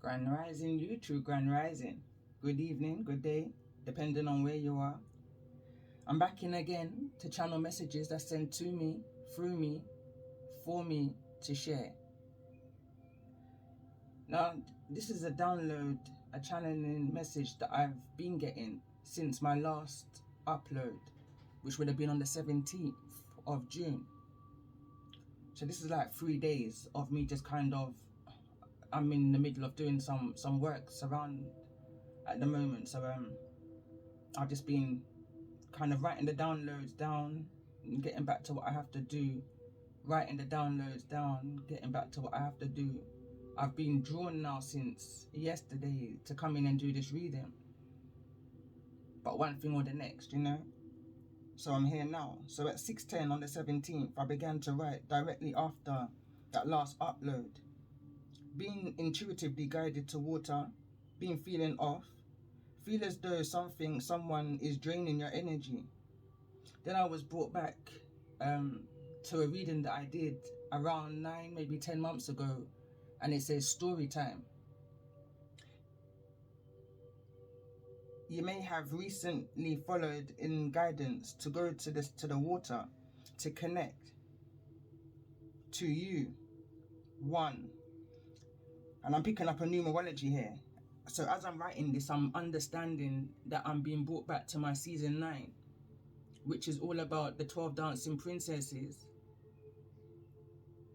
Grand Rising, you true Grand Rising. Good evening, good day, depending on where you are. I'm back in again to channel messages that's sent to me, through me, for me to share. Now, this is a download, a channeling message that I've been getting since my last upload, which would have been on the 17th of June. So this is like 3 days of me just kind of, I'm in the middle of doing some works around at the moment. So I've just been kind of writing the downloads down, getting back to what I have to do, writing the downloads down, getting back to what I have to do. I've been drawn now since yesterday to come in and do this reading, but one thing or the next, you know. So I'm here now. So at 6:10 on the 17th, I began to write directly after that last upload. Being intuitively guided to water, being feeling off, feel as though someone is draining your energy. Then I was brought back to a reading that I did around 9, maybe 10 months ago, and it says story time. You may have recently followed in guidance to go to the water to connect to you, one. And I'm picking up a numerology here. So as I'm writing this, I'm understanding that I'm being brought back to my season 9, which is all about the 12 dancing princesses.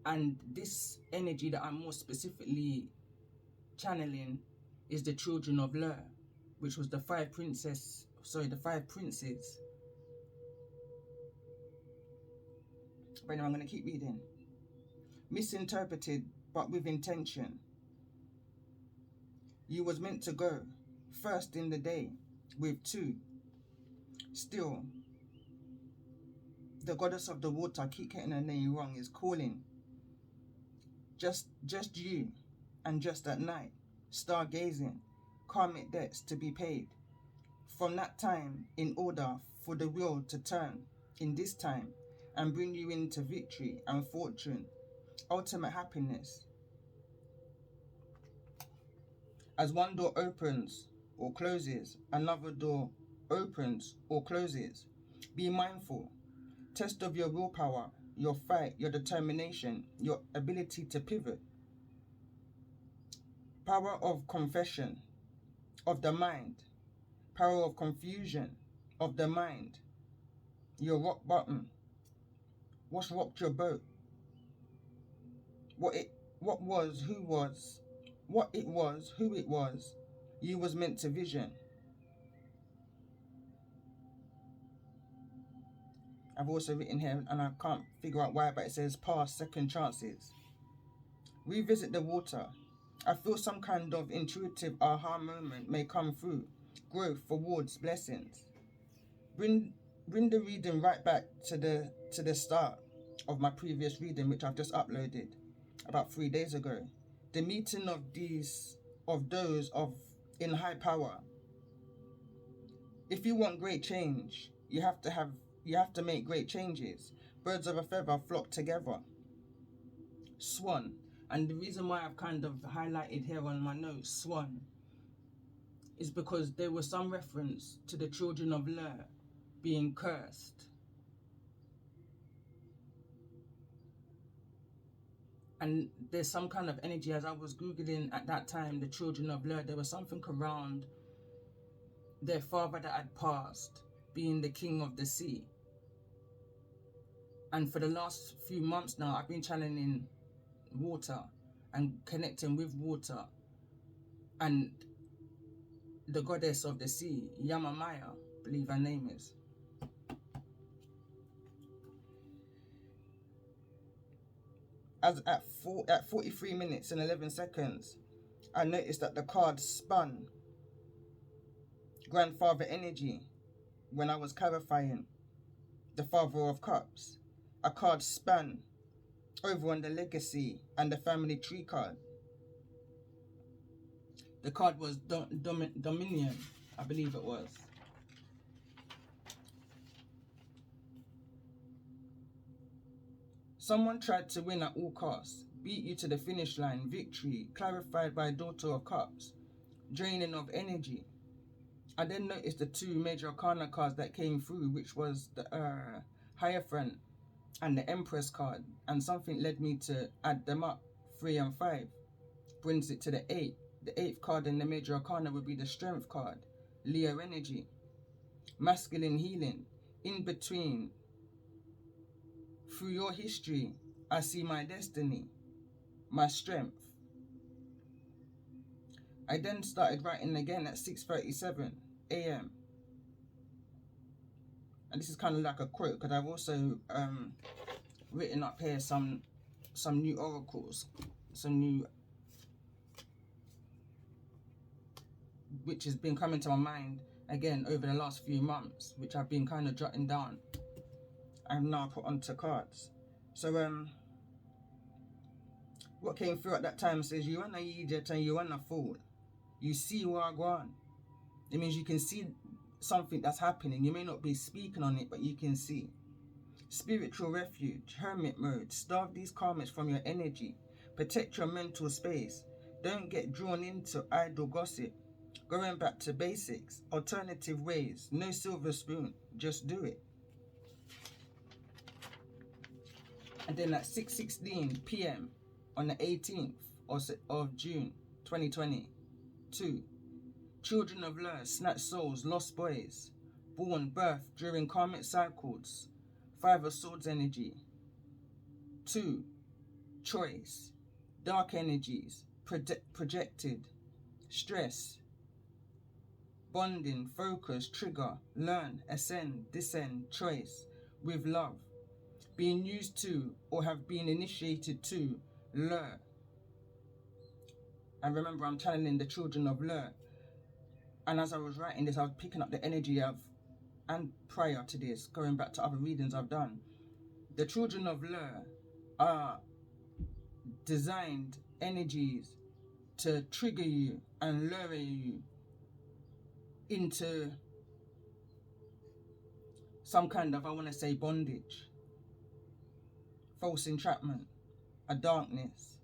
And this energy that I'm more specifically channeling is the children of Lur, which was the 5 princes. But anyway, I'm going to keep reading. Misinterpreted, but with intention. You was meant to go first in the day with 2. Still, the goddess of the water, I keep getting her name wrong, is calling. Just you, and just at night, stargazing, karmic debts to be paid. From that time, in order for the wheel to turn in this time and bring you into victory and fortune, ultimate happiness. As one door opens or closes, another door opens or closes. Be mindful. Test of your willpower, your fight, your determination, your ability to pivot. Power of confession of the mind. Power of confusion of the mind. Your rock bottom. What's rocked your boat? What it was, who it was, you was meant to vision. I've also written here, and I can't figure out why, but it says past second chances. Revisit the water. I feel some kind of intuitive aha moment may come through. Growth forwards blessings. Bring the reading right back to the start of my previous reading, which I've just uploaded about 3 days ago. The meeting of those in high power. If you want great change, you have to make great changes. Birds of a feather flock together. Swan. And the reason why I've kind of highlighted here on my notes, swan, is because there was some reference to the children of Lur being cursed. And there's some kind of energy, as I was Googling at that time, the children of Lur, there was something around their father that had passed, being the king of the sea. And for the last few months now, I've been channeling water and connecting with water and the goddess of the sea, Yamamaya, I believe her name is. As at 43 minutes and 11 seconds, I noticed that the card spun grandfather energy when I was clarifying the Father of Cups. A card span over on the legacy and the family tree card. The card was Dominion, I believe it was. Someone tried to win at all costs. beat you to the finish line, victory, clarified by Daughter of Cups, draining of energy. I then noticed the two major arcana cards that came through, which was the Hierophant and the Empress card, and something led me to add them up. 3 and 5 brings it to the 8. The 8th card in the major arcana would be the Strength card, Leo energy, masculine healing. In between, through your history, I see my destiny, my strength. I then started writing again at 6:37 a.m. And this is kind of like a quote, because I've also written up here some new oracles, some new, which has been coming to my mind again over the last few months, which I've been kind of jotting down and now put onto cards. So what came through at that time says, you wanna idiot and you wanna fool. You see what I go on. It means you can see something that's happening. You may not be speaking on it, but you can see. Spiritual refuge, hermit mode. Starve these karmics from your energy. Protect your mental space. Don't get drawn into idle gossip. Going back to basics, alternative ways. No silver spoon, just do it. And then at 6:16 p.m. on the 18th of June 2022, children of Lur, snatched souls, lost boys, born, birth during karmic cycles. 5 of Swords energy. 2, choice, dark energies, projected, stress, bonding, focus, trigger, learn, ascend, descend, choice, with love, being used to or have been initiated to Lur. And remember, I'm channeling the children of Lur. And as I was writing this, I was picking up the energy of, and prior to this, going back to other readings I've done, the children of Lur are designed energies to trigger you and lure you into some kind of, I want to say, bondage, false entrapment, a darkness.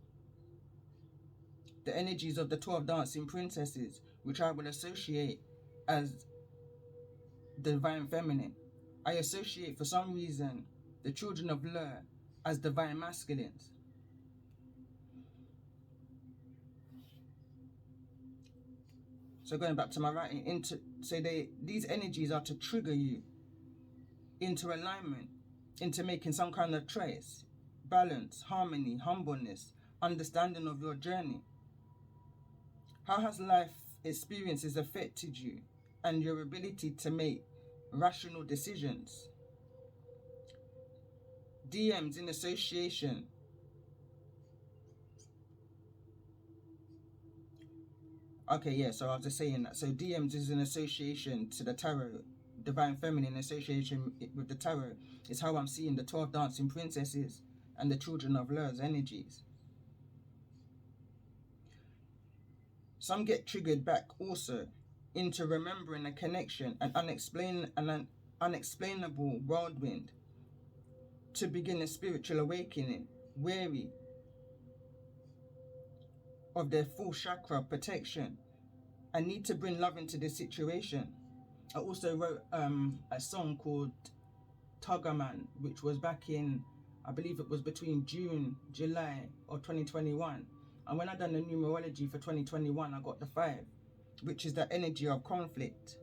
The energies of the 12 dancing princesses, which I will associate as the divine feminine. I associate, for some reason, the children of Lur as divine masculines. So going back to my writing, these energies are to trigger you into alignment, into making some kind of choice, balance, harmony, humbleness, understanding of your journey. How has life experiences affected you and your ability to make rational decisions? DMs in association. Okay, yeah, so I was just saying that. So DMs is an association to the tarot, divine feminine association with the tarot. Is how I'm seeing the 12 dancing princesses and the children of Lur's energies. Some get triggered back also into remembering a connection, an unexplainable whirlwind to begin a spiritual awakening, weary of their full chakra protection. I need to bring love into this situation. I also wrote a song called Tugga-Man, which was back in, I believe it was between June, July of 2021. And when I done the numerology for 2021, I got the 5, which is the energy of conflict.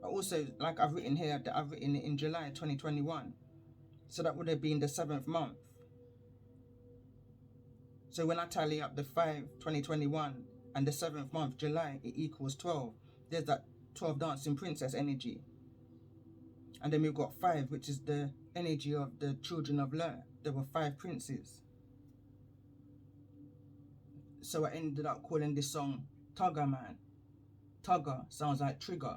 I also, like I've written here, that I've written it in July 2021. So that would have been the 7th month. So when I tally up the 5, 2021, and the 7th month, July, it equals 12. There's that 12 dancing princess energy. And then we've got 5, which is the energy of the children of Lur. There were 5 princes. So I ended up calling this song Tugga-Man. Tugga sounds like trigger.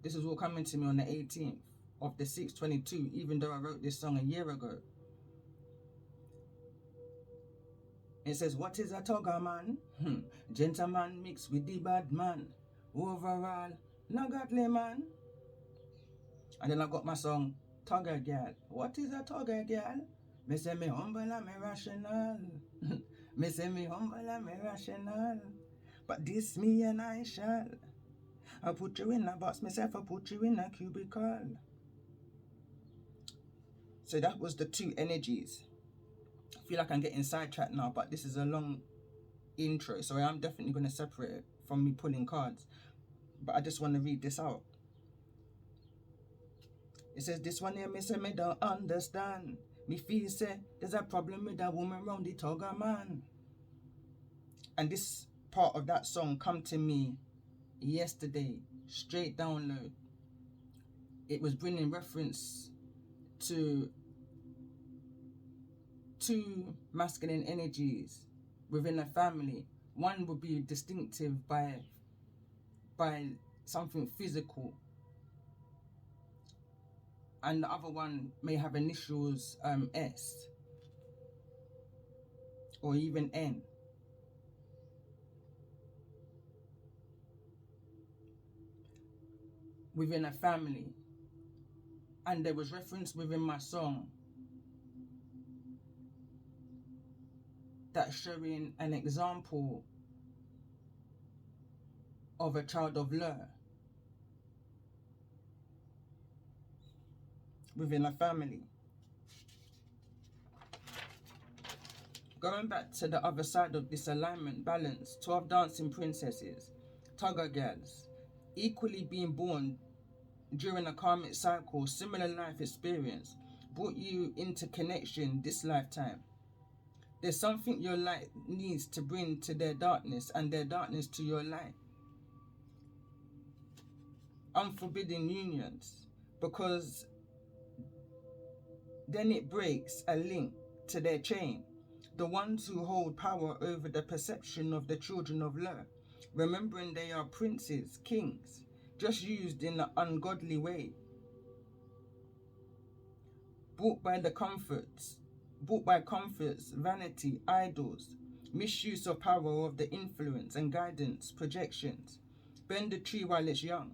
This is all coming to me on the 18th of the 6/22, even though I wrote this song a year ago. It says, what is a Tugga-Man? Gentleman mixed with the bad man. Overall, no godly man. And then I got my song, Tugga Girl. What is a Tugga Girl? Me say me humble and me rational. Me say me humble and me rational. But this me and I shall. I put you in a box, myself, I put you in a cubicle. So that was the two energies. I feel like I'm getting sidetracked now, but this is a long intro, so I am definitely going to separate it from me pulling cards. But I just want to read this out. It says, this one here, me say me don't understand. Me feel say there's a problem with a woman round the Tugga-Man. And this part of that song come to me yesterday, straight download. It was bringing reference to two masculine energies within a family. One would be distinctive by something physical, and the other one may have initials S or even N. Within a family. And there was reference within my song that's showing an example of a child of Lur within a family. Going back to the other side of this alignment balance, 12 dancing princesses, Tugga girls, equally being born during a karmic cycle, similar life experience, brought you into connection this lifetime. There's something your light needs to bring to their darkness, and their darkness to your light. Unforbidden unions, because then it breaks a link to their chain. The ones who hold power over the perception of the children of Lur, remembering they are princes, kings, just used in an ungodly way. Bought by comforts, vanity, idols, misuse of power of the influence and guidance, projections. Bend the tree while it's young.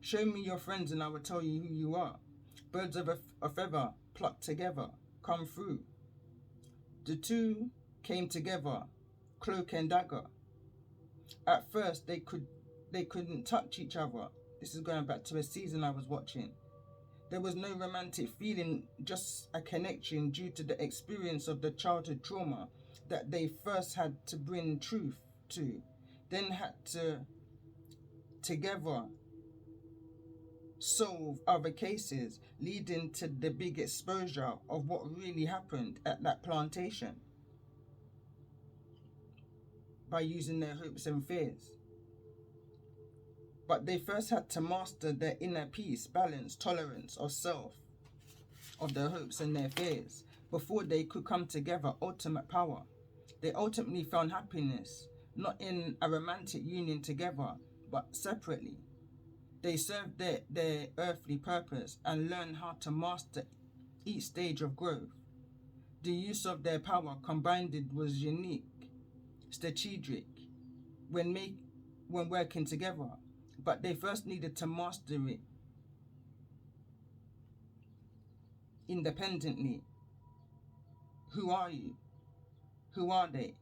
Show me your friends and I will tell you who you are. Birds of a feather plucked together, come through. The two came together, cloak and dagger. At first they couldn't touch each other. This is going back to a season I was watching. There was no romantic feeling, just a connection due to the experience of the childhood trauma that they first had to bring truth to, then had to together solve other cases, leading to the big exposure of what really happened at that plantation by using their hopes and fears. But they first had to master their inner peace, balance, tolerance of self, of their hopes and their fears, before they could come together, ultimate power. They ultimately found happiness, not in a romantic union together, but separately. They served their earthly purpose and learned how to master each stage of growth. The use of their power combined was unique, strategic, when working together. But they first needed to master it independently. Who are you? Who are they?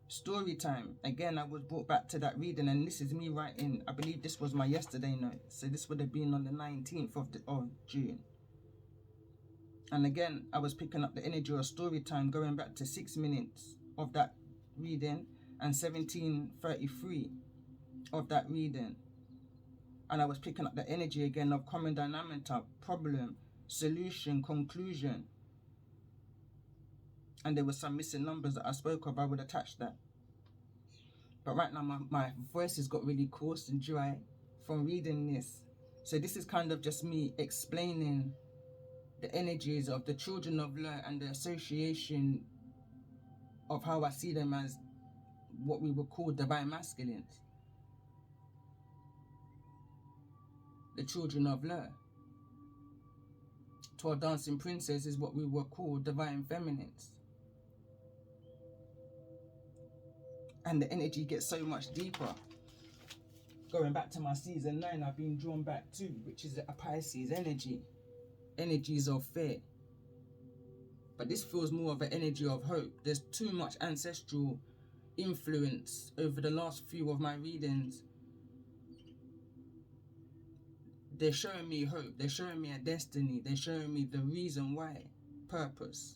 Story time. Again, I was brought back to that reading, and this is me writing. I believe this was my yesterday note, so this would have been on the 19th of June. And again, I was picking up the energy of story time, going back to 6 minutes of that reading and 17:33 of that reading. And I was picking up the energy again of common denominator, problem, solution, conclusion. And there were some missing numbers that I spoke of. I would attach that. But right now my voice has got really coarse and dry from reading this. So this is kind of just me explaining the energies of the children of Lur and the association of how I see them as what we would call divine masculines. The children of Lur. 12 dancing princesses is what we would call divine feminines. And the energy gets so much deeper. Going back to my season 9, I've been drawn back to, which is a Pisces energy. Energies of fear. but this feels more of an energy of hope. There's too much ancestral influence over the last few of my readings. They're showing me hope. They're showing me a destiny. They're showing me the reason why. Purpose.